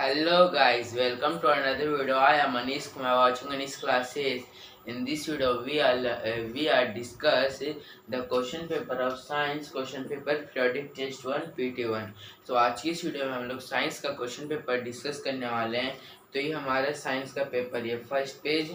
Hello guys, welcome to another video. I am Anish Kumar watching Anish classes. In this video, we are discuss the question paper of science, question paper periodic test 1 PT1. तो आज की इस video में हम लोग science का question paper discuss करने वाले हैं। तो ये हमारा साइंस का पेपर, ये फर्स्ट पेज,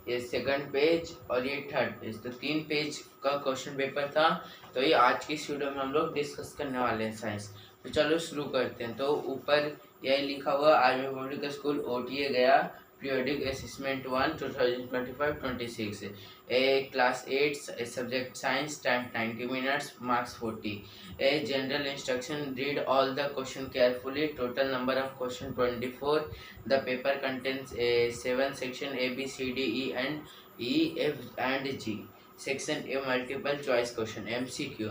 ये सेकंड पेज और ये थर्ड पेज, तो 3 पेज का क्वेश्चन पेपर था। तो ये आज की इस वीडियो में हम लोग डिस्कस करने वाले हैं साइंस। तो चलो शुरू करते हैं। तो ऊपर यही लिखा हुआ army public school OTA Gaya periodic assessment 1 2025-26 A class 8 subject science time 90 minutes marks 40 A general instruction read all the question carefully total number of question 24 the paper contains 7 section A B C D E and E F and G section A multiple choice question MCQ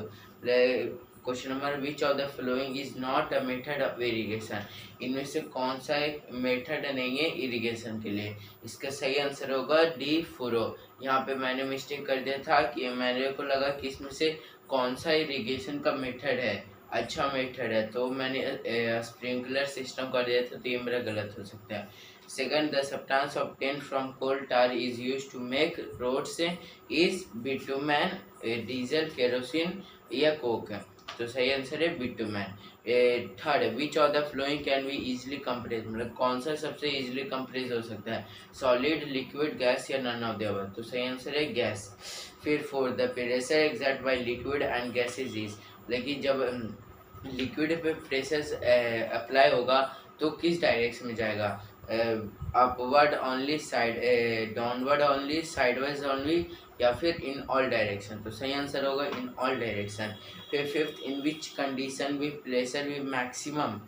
question number which of the following is not a method of irrigation, इनमें से कौन सा एक method नहीं है irrigation के लिए। इसका सही आंसर होगा डी फुरो। यहाँ पे मैंने मिस्टेक कर दिया था कि मेरे को लगा कि इसमें से कौन सा इरिगेशन का मेथड है अच्छा मेथड है, तो मैंने स्प्रिंकलर सिस्टम कर दिया था, तो ये मेरा गलत हो सकता है। Second, the substance obtained from coal tar is used to make roads is bitumen, diesel, kerosene या कोक है, तो सही आंसर है bitumen. Third, which of the flowing can be easily compress, मतलब कौन सा सबसे इजिली कंप्रेस हो सकता है, सॉलिड, लिक्विड, गैस या नन ऑफ द अबव, तो सही आंसर है गैस। फिर fourth, the pressure exert by liquid and gases is, लेकिन जब लिक्विड पे प्रेशर अप्लाई होगा तो किस डायरेक्शन में जाएगा, upward only, side downward only, sideways only या फिर इन ऑल डायरेक्शन, तो सही आंसर होगा इन ऑल डायरेक्शन। फिर फिफ्थ, इन विच कंडीशन भी प्रेशर भी मैक्सिमम,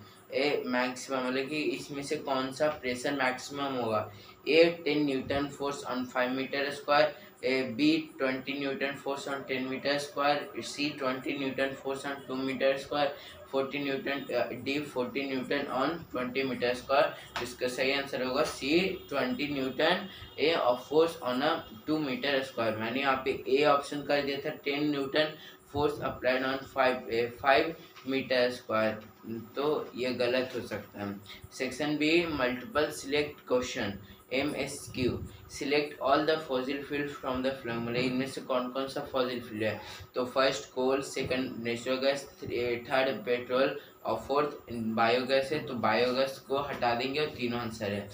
मैक्सिमम मतलब कि इसमें से कौन सा प्रेशर मैक्सिमम होगा, A 10 newton force on 5 metre square, B 20 newton force on 10 metre square, C 20 newton force on 2 metre square, 40 newton, D 40 Newton on 20 metre square. इसका सही आंसर होगा C 20 newton a of force on a 2 metre square. मैंने यहाँ पे A option कर दिया था 10 newton force applied on 5 metre square, तो ये गलत हो सकता है। Section B, multiple select question MSQ, select all the fossil fuel from the following, मतलब इनमें से कौन कौन सा फॉसिल फ्यूल है, तो first coal, second natural gas, third petrol और फोर्थ बायोगैस है, तो बायोगैस को हटा देंगे और तीनों आंसर है।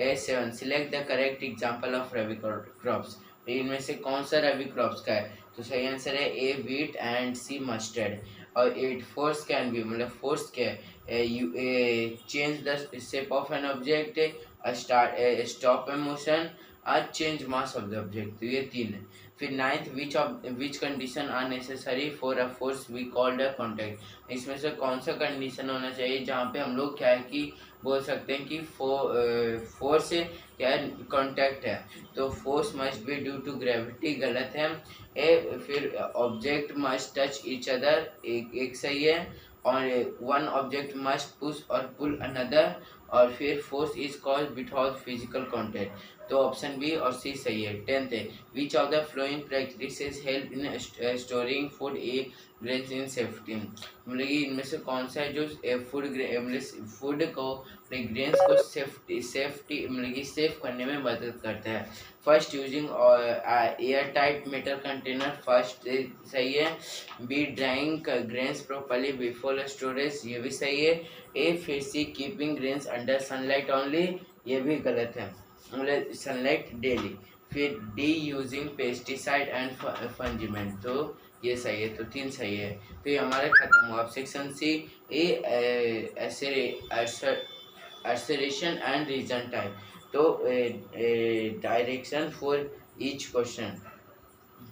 A7, select the correct example of rabi crops, इनमें से कौन सा रबी क्रॉप्स का है, तो सही आंसर है A wheat and C mustard. और 8, फोर्स कैन बी, मतलब फोर्स क्या है, you change the shape of an object, stop a motion, change mass of the object, तो ये 3 है। फिर 9th, which condition are necessary for a force we called a contact, इसमें से कौन सा कंडीशन होना चाहिए जहाँ पे हम लोग क्या है कि बोल सकते हैं कि फोर्स क्या है कॉन्टैक्ट है, तो force must be due to gravity, गलत है। फिर object must touch each other, एक सही है, और वन ऑब्जेक्ट मस्ट पुश और पुल अनदर, और फिर force is cause without physical contact, तो ऑप्शन बी और सी सही है। 10th है, विच of the flowing practices help in storing food A grains in safety, मतलब कि इनमें से कौन सा है जो फूड को ग्रेन्स को सेफ्टी मतलब कि सेफ करने में मदद करता है। First, using air tight metal container, first सही है। B, drying grains properly before storage, ये भी सही है। ए, फिर C, keeping grains under sunlight only, ये भी गलत है, मतलब सनलाइट डेली। फिर D, using pesticide and fumigant, तो ये सही है, तो 3 सही है। तो ये हमारा खत्म हुआ। अब section C, assertion and reason type, तो डायरेक्शन फॉर ईच क्वेश्चन,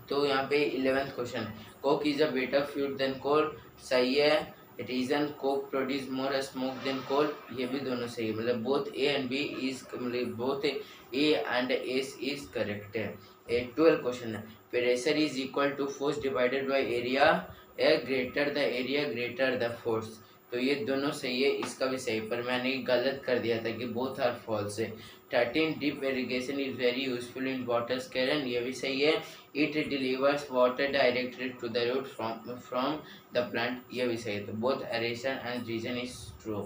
तो यहाँ पे 11th question, coke is a better fuel than coal, सही है। Reason, coke produce more smoke than coal, ये भी दोनों सही है, मतलब both A and B is, मतलब both A and S is correct है। 12 क्वेश्चन है, pressure is equal to force divided by area, greater the area greater the force, तो ये दोनों सही है, इसका भी सही, पर मैंने गलत कर दिया था कि बोथ आर फॉल्स है। 13, drip irrigation is very useful in water scarce, ये भी सही है। It delivers water directly to the root from the plant, ये भी सही है, तो both assertion and reason is true.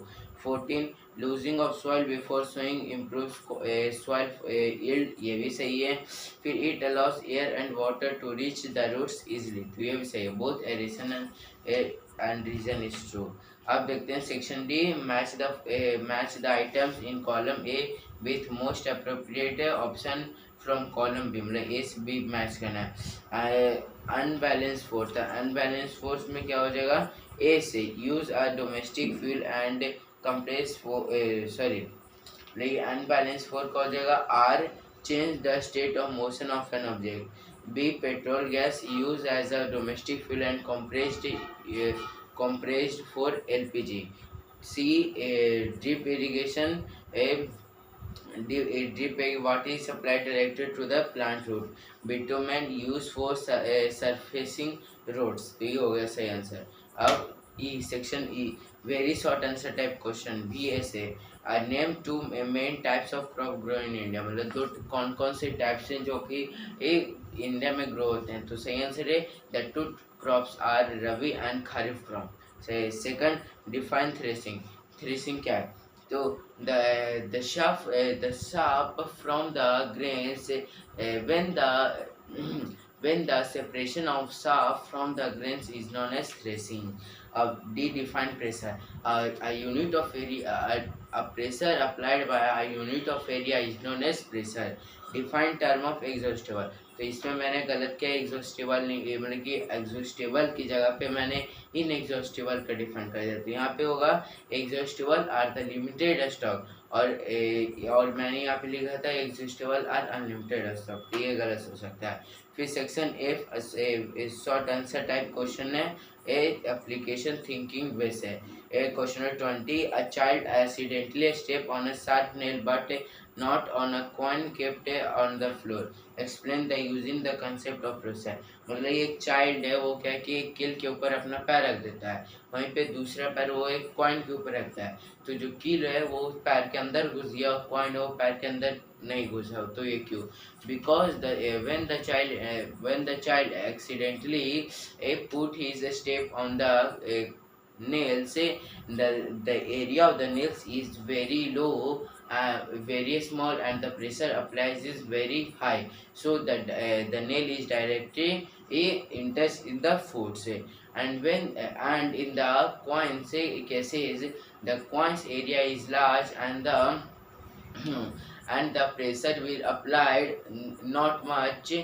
14 loosening of soil before sowing improves soil yield, ये भी सही है। फिर it allows air and water to reach the roots easily, तो ये भी सही है। Both assertion and reason is true. अब देखते हैं section D, match the items in column A with most appropriate option from column B, मतलब A से बी मैच करना है। Unbalance force, the unbalance force में क्या हो जाएगा, ए से use a domestic fuel and compress sorry, unbalance force का हो जाएगा आर, change the state of motion of an object. B petrol gas use as a domestic fuel and compressed for LPG. C drip irrigation, drip what is supplied directly to the plant root. Bitumen used for surfacing roads, तो ये हो गया सही answer. अब E section E, very short answer type question, VSA, name two main types of crop grow in India, मतलब दो कौन कौन से टाइप्स हैं जो कि इंडिया में ग्रो होते हैं, तो सही आंसर है the two crops are rabi and kharif crop. Second, define threshing, threshing क्या है, तो the chaff from the grains, when the when the separation of chaff from the grains is known as threshing. D define pressure, a unit of area, a pressure applied by a unit of area is known as pressure. Define term of exhaustible, तो इसमें मैंने गलत किया, exhaustible नहीं, मतलब कि exhaustible की जगह पे मैंने इनएग्जॉस्टेबल का डिफाइन कर दिया, तो यहाँ पे होगा exhaustible are the limited stock, और मैंने यहाँ पे लिखा था एग्जॉस्टेबल आर अनलिमिटेड स्टॉक, तो ये गलत हो सकता है। फिर section F, short answer type question है, एप्लीकेशन थिंकिंग बेस है। Question 20, a child accidentally step on a sharp nail but not on a coin kept on the floor, explain the using the concept of process। मतलब एक child है, वो क्या कि एक कील के ऊपर अपना पैर रख देता है, वहीं पे दूसरा पैर वो एक कॉइन के ऊपर रखता है, तो जो कील है वो पैर के अंदर घुस गया और कॉइन वो पैर के अंदर नहीं घुसा, तो ये क्यों, because when the child accidentally put his step on the nails, the area of the nails is very low, very small, and the pressure applies is very high, so that the nail is directly enters in the foot से, and and in the coin से कैसे is the coin's area is large and the and the pressure will applied not much,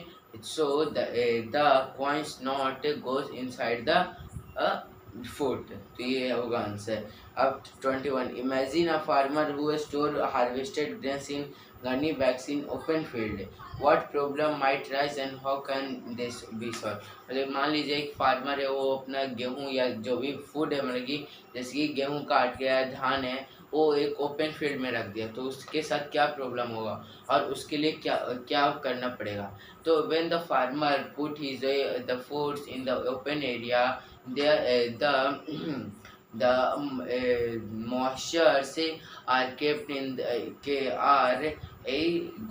so the coins not goes inside the foot, तो ये होगा answer. अब 21, imagine a farmer who store harvested grains in gunny bags in open field, what problem might rise and how can this be solve. मतलब मान लीजिए एक farmer है, वो अपना गेहूं या जो भी फूड है, मतलब कि जैसे कि गेहूं काट के या धान है, वो एक ओपन फील्ड में रख दिया, तो उसके साथ क्या प्रॉब्लम होगा और उसके लिए क्या क्या करना पड़ेगा। तो when the farmer put his the foods in the open area, the moistures are kept in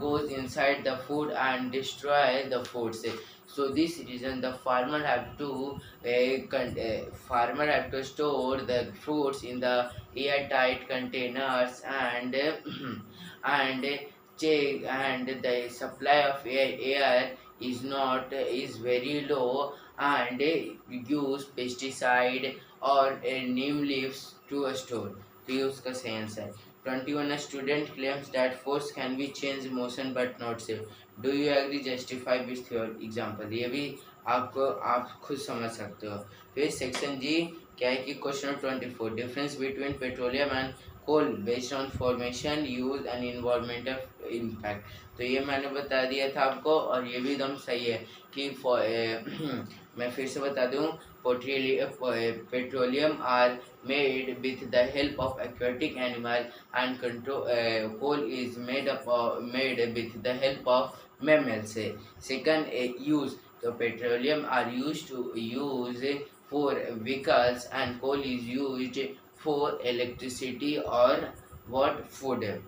goes inside the food and destroy the foods. So this reason the farmer have to store the fruits in the airtight containers and and check, and the supply of air is very low, and use pesticide or neem leaves to store, to use का सही answer. 21, a student claims that force can be changed motion but not safe, do you agree, justify with your example। ये भी आपको आप खुद समझ सकते हो। फिर सेक्शन जी क्या है कि question 24, difference between petroleum and coal based on formation use and environmental impact, तो ये मैंने बता दिया था आपको, और ये भी एकदम सही है कि मैं फिर से बता दूं, petroleum are made with the help of aquatic animal, and coal is made with the help of mammals। Second, use, so petroleum are used for vehicles, and coal is used for electricity or what food।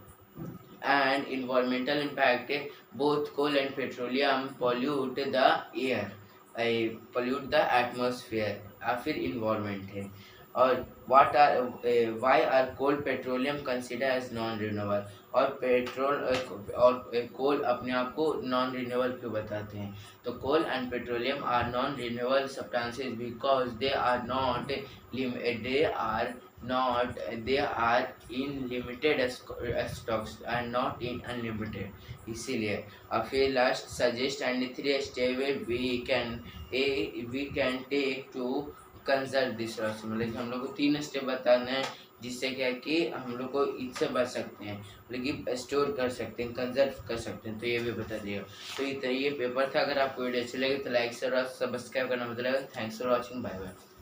And environmental impact, both coal and petroleum pollute the air, pollute the atmosphere, फिर environment है। और why are coal petroleum consider as non renewable, और petrol और coal अपने आप को non renewable क्यों बताते हैं? तो coal and petroleum are non renewable substances because they are in limited stocks and not in unlimited. इसीलिए फिर last suggest and 3 step we can take to conserve this resource, मतलब कि हम लोग को 3 स्टेप बताना है जिससे क्या है कि हम लोग को इससे बच सकते हैं, मतलब कि स्टोर कर सकते हैं, कंजर्व कर सकते हैं। तो ये भी बता दिया। तो ये पेपर था। अगर आपको वीडियो अच्छी लगी तो लाइक शेयर और सब्सक्राइब करना मत भूलिएगा। Thanks for watching. Bye bye.